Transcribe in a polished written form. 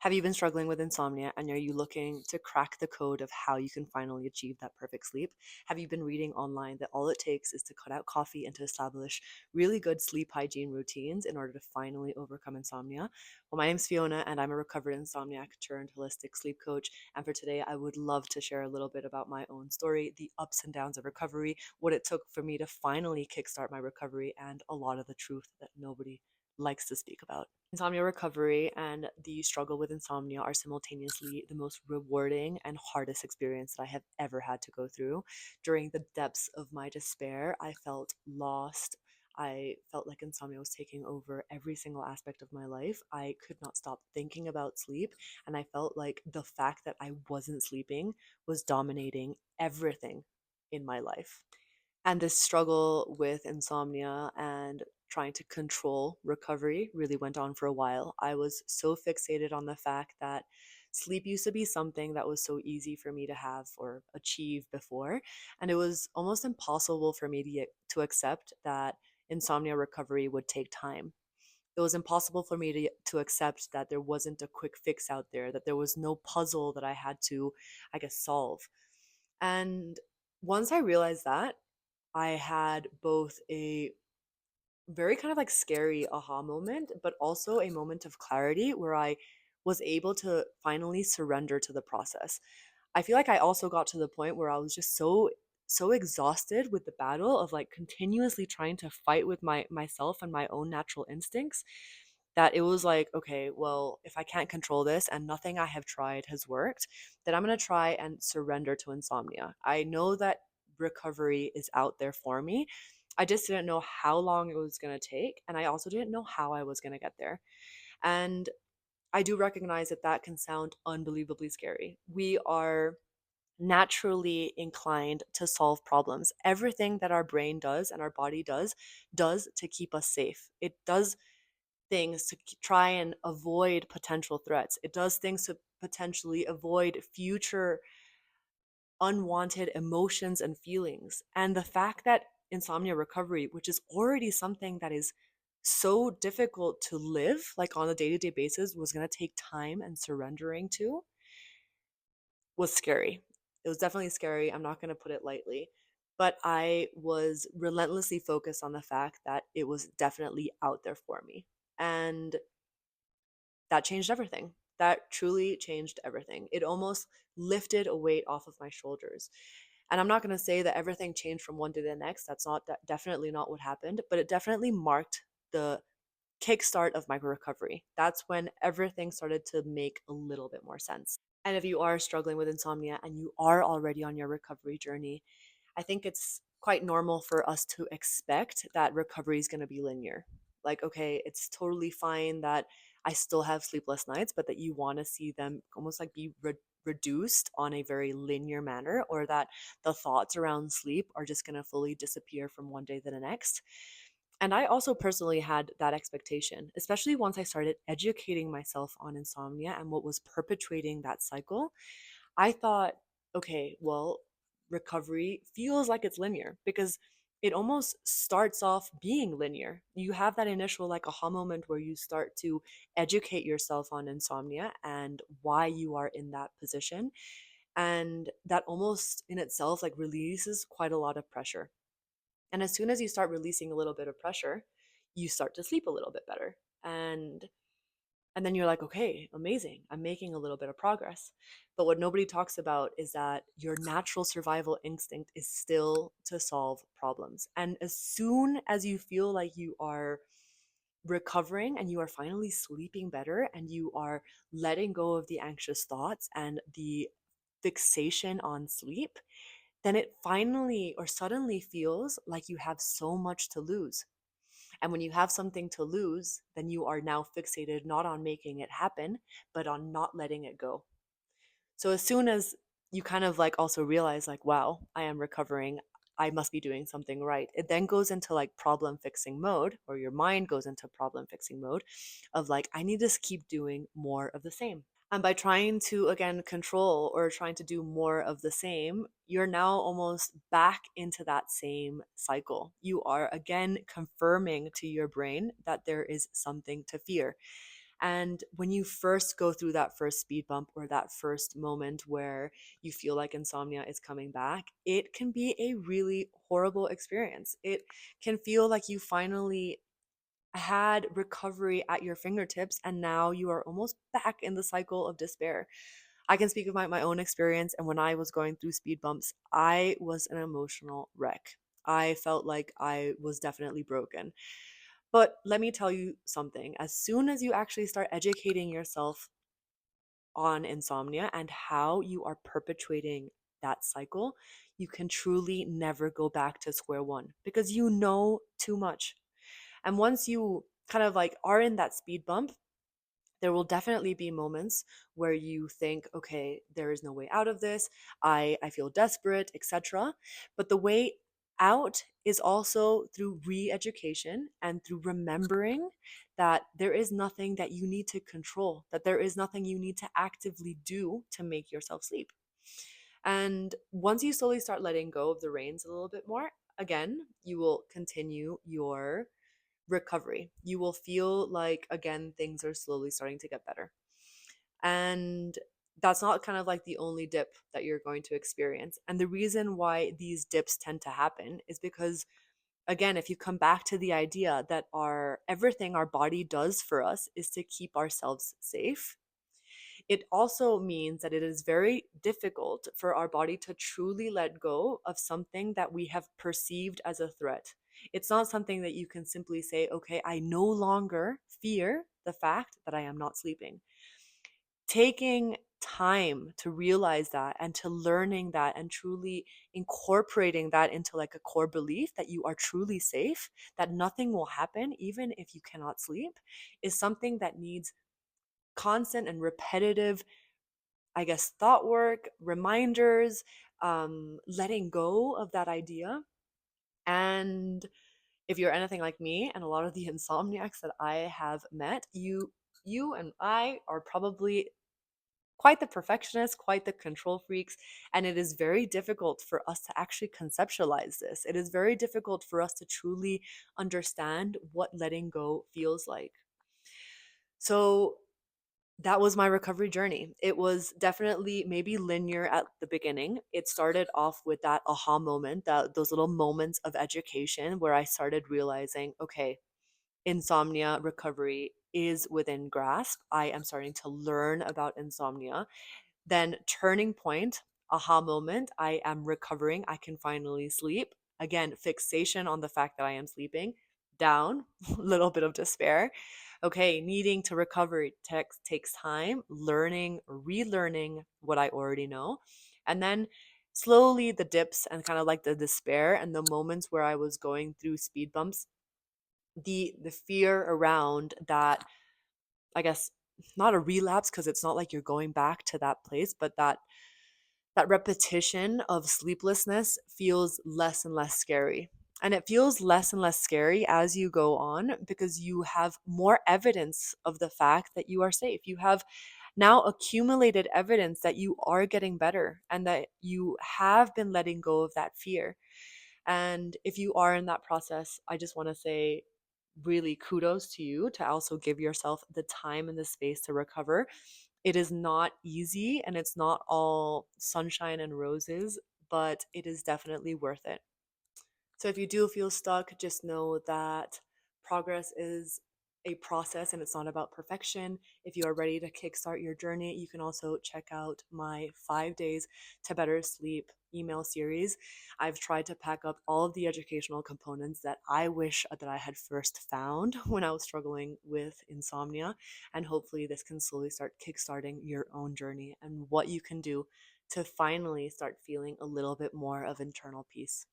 Have you been struggling with insomnia and are you looking to crack the code of how you can finally achieve that perfect sleep? Have you been reading online that all it takes is to cut out coffee and to establish really good sleep hygiene routines in order to finally overcome insomnia? Well, my name's Fiona and I'm a recovered insomniac turned holistic sleep coach. And for today, I would love to share a little bit about my own story, the ups and downs of recovery, what it took for me to finally kickstart my recovery, and a lot of the truth that nobody likes to speak about. Insomnia recovery and the struggle with insomnia are simultaneously the most rewarding and hardest experience that I have ever had to go through. During the depths of my despair, I felt lost. I felt like insomnia was taking over every single aspect of my life. I could not stop thinking about sleep, and I felt like the fact that I wasn't sleeping was dominating everything in my life. And this struggle with insomnia and trying to control recovery really went on for a while. I was so fixated on the fact that sleep used to be something that was so easy for me to have or achieve before. And it was almost impossible for me to accept that insomnia recovery would take time. It was impossible for me to accept that there wasn't a quick fix out there, that there was no puzzle that I had to, I guess, solve. And once I realized that, I had both a very kind of like scary aha moment, but also a moment of clarity where I was able to finally surrender to the process. I feel like I also got to the point where I was just so exhausted with the battle of like continuously trying to fight with myself and my own natural instincts that it was like, okay, well, if I can't control this and nothing I have tried has worked, then I'm going to try and surrender to insomnia. I know that recovery is out there for me. I just didn't know how long it was going to take. And I also didn't know how I was going to get there. And I do recognize that that can sound unbelievably scary. We are naturally inclined to solve problems. Everything that our brain does and our body does to keep us safe. It does things to try and avoid potential threats. It does things to potentially avoid future unwanted emotions and feelings. And the fact that insomnia recovery, which is already something that is so difficult to live, like on a day to day basis, was going to take time and surrendering to, was scary. It was definitely scary. I'm not going to put it lightly. But I was relentlessly focused on the fact that it was definitely out there for me. And that changed everything. That truly changed everything. It almost lifted a weight off of my shoulders. And I'm not going to say that everything changed from one day to the next. That's not definitely not what happened, but it definitely marked the kickstart of my recovery. That's when everything started to make a little bit more sense. And if you are struggling with insomnia and you are already on your recovery journey, I think it's quite normal for us to expect that recovery is going to be linear. Like, okay, it's totally fine that I still have sleepless nights, but that you want to see them almost like be reduced on a very linear manner, or that the thoughts around sleep are just going to fully disappear from one day to the next. And I also personally had that expectation, especially once I started educating myself on insomnia and what was perpetuating that cycle. I thought, okay, well, recovery feels like it's linear because it almost starts off being linear. You have that initial like aha moment where you start to educate yourself on insomnia and why you are in that position. And that almost in itself like releases quite a lot of pressure. And as soon as you start releasing a little bit of pressure, you start to sleep a little bit better. And then you're like, okay, amazing. I'm making a little bit of progress. But what nobody talks about is that your natural survival instinct is still to solve problems. And as soon as you feel like you are recovering and you are finally sleeping better and you are letting go of the anxious thoughts and the fixation on sleep, then it finally or suddenly feels like you have so much to lose. And when you have something to lose, then you are now fixated not on making it happen, but on not letting it go. So as soon as you kind of like also realize, like, wow, I am recovering, I must be doing something right, it then goes into like problem fixing mode, or your mind goes into problem fixing mode of like, I need to keep doing more of the same. And by trying to, again, control or trying to do more of the same, you're now almost back into that same cycle. You are again confirming to your brain that there is something to fear. And when you first go through that first speed bump or that first moment where you feel like insomnia is coming back, it can be a really horrible experience. It can feel like you finally had recovery at your fingertips and now you are almost back in the cycle of despair. I can speak of my own experience. And when I was going through speed bumps, I was an emotional wreck. I felt like I was definitely broken. But let me tell you something. As soon as you actually start educating yourself on insomnia and how you are perpetuating that cycle, you can truly never go back to square one because you know too much. And once you kind of like are in that speed bump, there will definitely be moments where you think, okay, there is no way out of this. I feel desperate, etc. But the way out is also through re-education and through remembering that there is nothing that you need to control, that there is nothing you need to actively do to make yourself sleep. And once you slowly start letting go of the reins a little bit more, again, you will continue your recovery. You will feel like, again, things are slowly starting to get better. And that's not kind of like the only dip that you're going to experience. And the reason why these dips tend to happen is because, again, if you come back to the idea that our everything our body does for us is to keep ourselves safe, it also means that it is very difficult for our body to truly let go of something that we have perceived as a threat. It's not something that you can simply say, okay, I no longer fear the fact that I am not sleeping. Taking time to realize that and to learning that and truly incorporating that into like a core belief that you are truly safe, that nothing will happen even if you cannot sleep, is something that needs constant and repetitive, I guess, thought work, reminders, letting go of that idea. And if you're anything like me and a lot of the insomniacs that I have met, you and I are probably quite the perfectionists, quite the control freaks, and it is very difficult for us to actually conceptualize this. It is very difficult for us to truly understand what letting go feels like. So that was my recovery journey. It was definitely maybe linear at the beginning. It started off with that aha moment, that those little moments of education where I started realizing, okay, insomnia recovery is within grasp. I am starting to learn about insomnia. Then turning point, aha moment, I am recovering. I can finally sleep. Again, fixation on the fact that I am sleeping. Down, little bit of despair. Okay, needing to recover takes time, learning, relearning what I already know. And then slowly the dips and kind of like the despair and the moments where I was going through speed bumps, the fear around that, I guess, not a relapse because it's not like you're going back to that place, but that repetition of sleeplessness feels less and less scary. And it feels less and less scary as you go on because you have more evidence of the fact that you are safe. You have now accumulated evidence that you are getting better and that you have been letting go of that fear. And if you are in that process, I just want to say really kudos to you to also give yourself the time and the space to recover. It is not easy and it's not all sunshine and roses, but it is definitely worth it. So if you do feel stuck, just know that progress is a process and it's not about perfection. If you are ready to kickstart your journey, you can also check out my 5 days to better sleep email series. I've tried to pack up all of the educational components that I wish that I had first found when I was struggling with insomnia. And hopefully this can slowly start kickstarting your own journey and what you can do to finally start feeling a little bit more of internal peace.